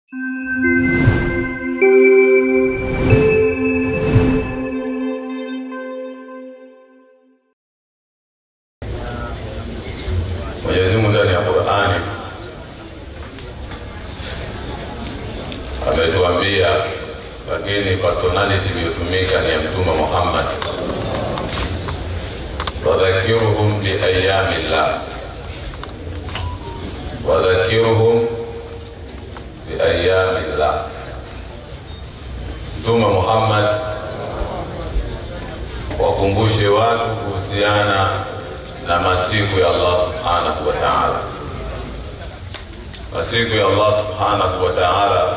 Mwenyezi Mungu ndani ya Qur'ani ametuambia, lakini personality iliyotumika ni ya Mtume Muhammad, wadhakiruhum bi ayyamillah, wadhakiruhum bi ayyamillah. Mtume Muhammad wakumbushe watu kuhusiana na masiku ya Allah subhanahu wa ta'ala. Masiku ya Allah subhanahu wa ta'ala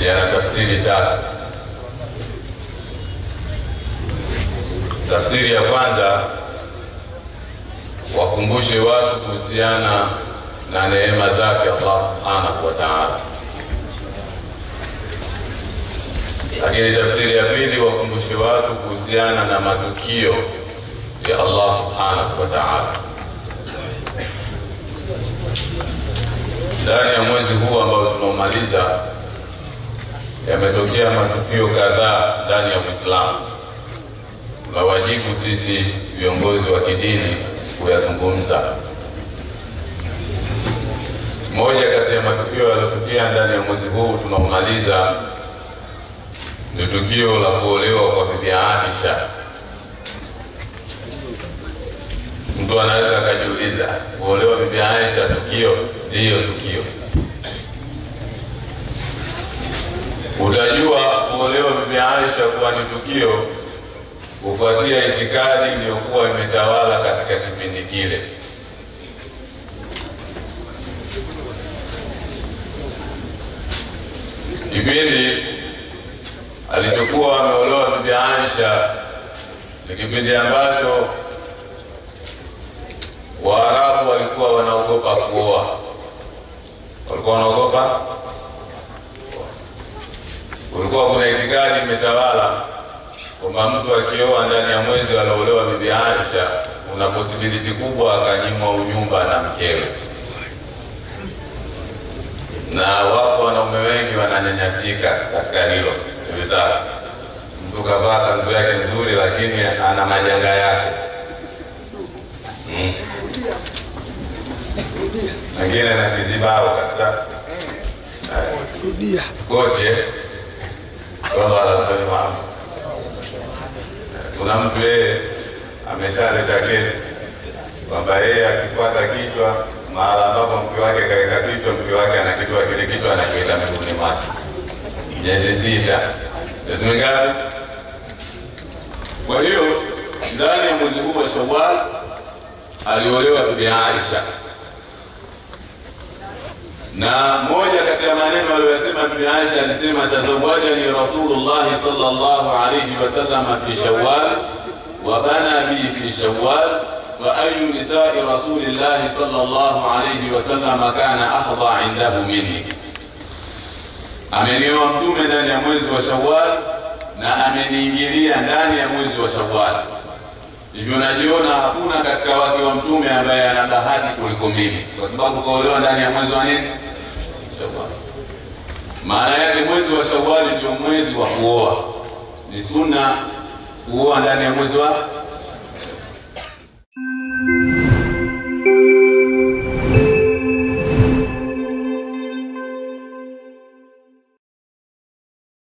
yana tafsiri tatu. Tafsiri ya kwanza, wakumbushe watu kuhusiana na neema zake Allah subhanahu wa ta'ala. Lakini tafsiri ya pili, wakumbushe watu kuhusiana na matukio ya Allah subhanahu wa ta'ala. Ndani ya mwezi huu ambao tunamaliza, yametokea matukio kadhaa ndani ya Uislamu. Tunawajibu sisi viongozi wa kidini kuyazungumza. Moja kati ya matukio yaliyotokea ndani ya mwezi huu tunamaliza ni tukio la kuolewa kwa Bibi Aisha. Mtu anaweza akajiuliza, kuolewa Bibi Aisha tukio? Ndiyo tukio. Utajua kuolewa Bibi Aisha kuwa ni tukio kufuatia itikadi iliyokuwa imetawala katika kipindi kile. Kipindi alichokuwa ameolewa Bibi Aisha ni kipindi ambacho Waarabu walikuwa wanaogopa kuoa. Walikuwa wanaogopa. Kulikuwa kuna itikadi imetawala kwamba mtu akioa ndani ya mwezi aliolewa Bibi Aisha, kuna possibility kubwa akanyimwa unyumba na mkewe. Na wapo wanaume wengi wananyanyasika katika hilo. Hivi sasa mtu kavaa kanzu yake nzuri lakini ana majanga yake. Wengine na kizibao kabisa. Rudia. Koje. Kwa wala kuna mtu yeye ameshaleta kesi kwamba yeye akifuata kichwa mahala ambapo mke wake kaweka kichwa, mke wake anakitoa kile kichwa anakiweka miguuni mwake. Miezi 6. Tumegawa. Kwa hiyo ndani ya mwezi huu wa Shawwal aliolewa Bibi Aisha. Na moja kati ya maneno aliyosema Bibi Aisha, alisema tazawwajani Rasulullah sallallahu alayhi wasallam fi Shawwal wa bana bi fi Shawwal wa ayu nisa'i Rasulillah sallallahu alayhi wasallam kana ahdha indahu minni. Amenioa Mtume ndani ya mwezi wa Shawwal na ameniingilia ndani ya mwezi wa Shawwal. Hivyo najiona hakuna katika wake wa Mtume ambaye ana bahati kuliko mimi, kwa sababu kaolewa ndani ya mwezi wa nini? Shawwal. Maana yake mwezi wa Shawwal ndio mwezi wa kuoa. Ni sunna kuoa ndani ya mwezi wa